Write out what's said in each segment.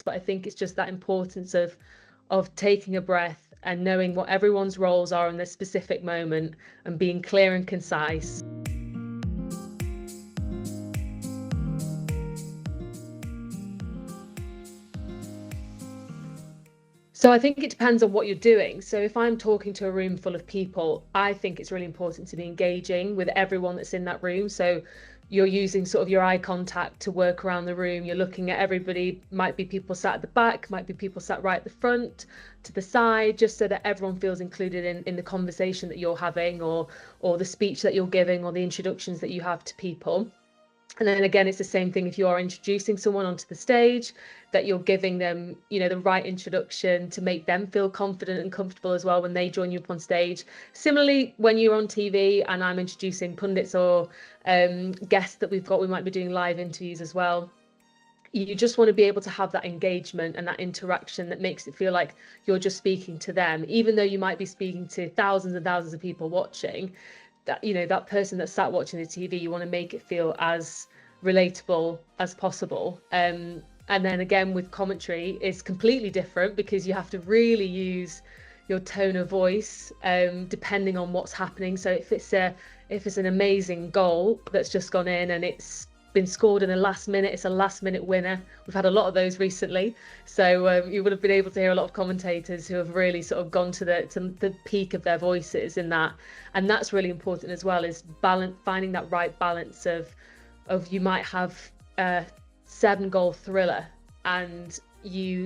but I think it's just that importance of taking a breath and knowing what everyone's roles are in this specific moment and being clear and concise. So I think it depends on what you're doing. So if I'm talking to a room full of people, I think it's really important to be engaging with everyone that's in that room. So you're using sort of your eye contact to work around the room. You're looking at everybody, might be people sat at the back, might be people sat right at the front, to the side, just so that everyone feels included in the conversation that you're having, or the speech that you're giving, or the introductions that you have to people. And then again, it's the same thing if you are introducing someone onto the stage, that you're giving them, the right introduction to make them feel confident and comfortable as well when they join you up on stage. Similarly, when you're on TV and I'm introducing pundits or guests that we might be doing live interviews as well. You just want to be able to have that engagement and that interaction that makes it feel like you're just speaking to them, even though you might be speaking to thousands and thousands of people watching. That person that sat watching the TV, you want to make it feel as relatable as possible. And then again, with commentary, it's completely different because you have to really use your tone of voice depending on what's happening. So if it's an amazing goal that's just gone in and it's been scored in the last minute, it's a last minute winner. We've had a lot of those recently, so you would have been able to hear a lot of commentators who have really sort of gone to the peak of their voices in that, and that's really important as well, is finding that right balance of you might have a 7-goal thriller and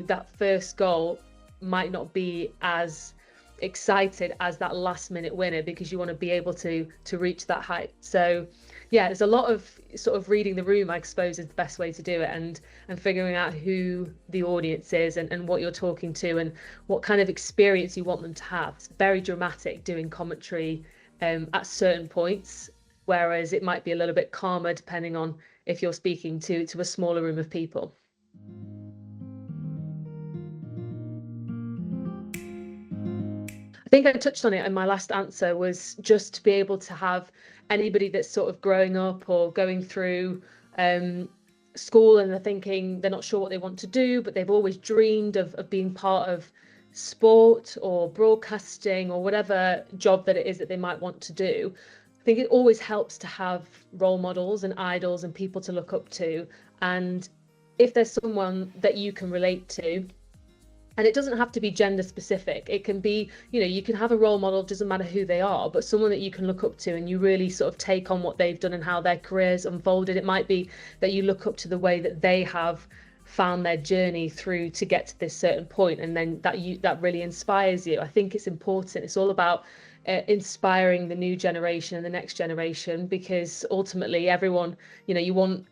that first goal might not be as excited as that last minute winner, because you want to be able to reach that height. So yeah, there's a lot of sort of reading the room, I suppose, is the best way to do it, and figuring out who the audience is and what you're talking to and what kind of experience you want them to have. It's very dramatic doing commentary at certain points, whereas it might be a little bit calmer depending on if you're speaking to a smaller room of people. I think I touched on it in my last answer, was just to be able to have anybody that's sort of growing up or going through school and they're thinking they're not sure what they want to do, but they've always dreamed of being part of sport or broadcasting or whatever job that it is that they might want to do. I think it always helps to have role models and idols and people to look up to. And if there's someone that you can relate to, and it doesn't have to be gender specific, it can be, you can have a role model, doesn't matter who they are, but someone that you can look up to and you really sort of take on what they've done and how their careers unfolded. It might be that you look up to the way that they have found their journey through to get to this certain point, and then that really inspires you. I think it's important. It's all about inspiring the new generation and the next generation, because ultimately everyone, you want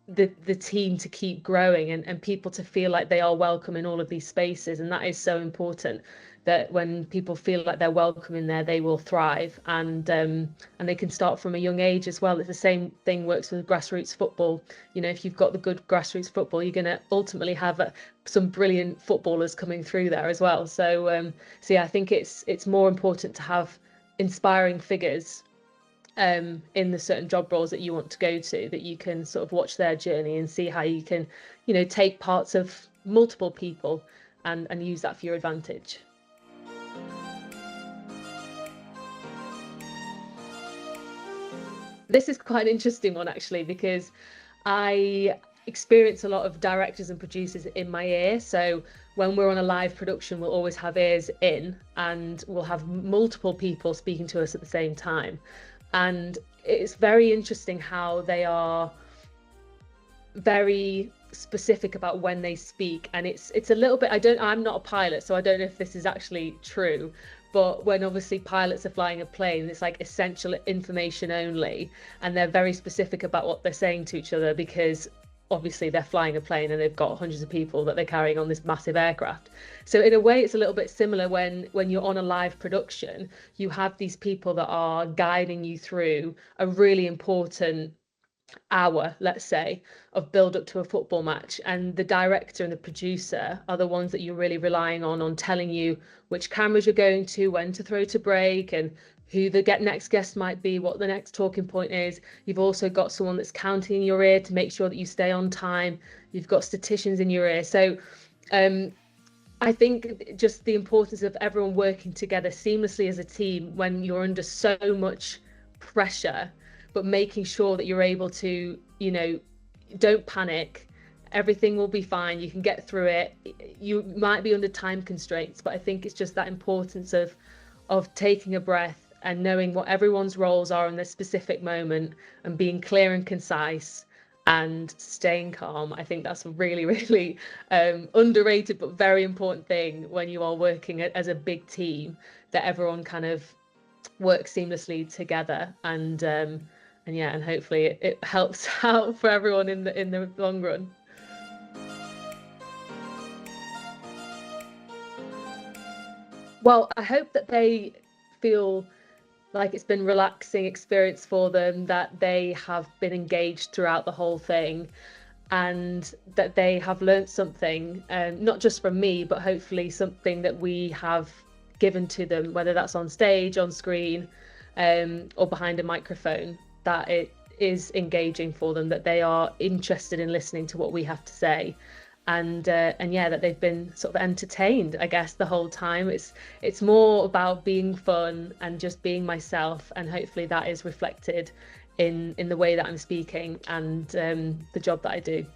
the team to keep growing and people to feel like they are welcome in all of these spaces. And that is so important, that when people feel like they're welcome in there, they will thrive, and they can start from a young age as well. It's the same thing works with grassroots football. If you've got the good grassroots football, you're going to ultimately have some brilliant footballers coming through there as well. So yeah, I think it's more important to have inspiring figures in the certain job roles that you want to go to, that you can sort of watch their journey and see how you can, take parts of multiple people and use that for your advantage. This is quite an interesting one, actually, because I experience a lot of directors and producers in my ear. So when we're on a live production, we'll always have ears in and we'll have multiple people speaking to us at the same time. And it's very interesting how they are very specific about when they speak. And it's a little bit, I'm not a pilot, so I don't know if this is actually true, but when obviously pilots are flying a plane, it's like essential information only, and they're very specific about what they're saying to each other, because obviously they're flying a plane and they've got hundreds of people that they're carrying on this massive aircraft. So in a way, it's a little bit similar when you're on a live production. You have these people that are guiding you through a really important hour, let's say, of build up to a football match, and the director and the producer are the ones that you're really relying on telling you which cameras you're going to, when to throw to break, and who the next guest might be, what the next talking point is. You've also got someone that's counting in your ear to make sure that you stay on time. You've got statisticians in your ear. So I think just the importance of everyone working together seamlessly as a team when you're under so much pressure, but making sure that you're able to, don't panic. Everything will be fine. You can get through it. You might be under time constraints, but I think it's just that importance of taking a breath and knowing what everyone's roles are in this specific moment and being clear and concise and staying calm. I think that's a really, really underrated but very important thing when you are working as a big team, that everyone kind of works seamlessly together, and yeah, and hopefully it helps out for everyone in the long run. Well, I hope that they feel like it's been a relaxing experience for them, that they have been engaged throughout the whole thing, and that they have learnt something, not just from me, but hopefully something that we have given to them, whether that's on stage, on screen, or behind a microphone, that it is engaging for them, that they are interested in listening to what we have to say. And yeah, that they've been sort of entertained, I guess, the whole time. It's more about being fun and just being myself, and hopefully that is reflected in the way that I'm speaking and the job that I do.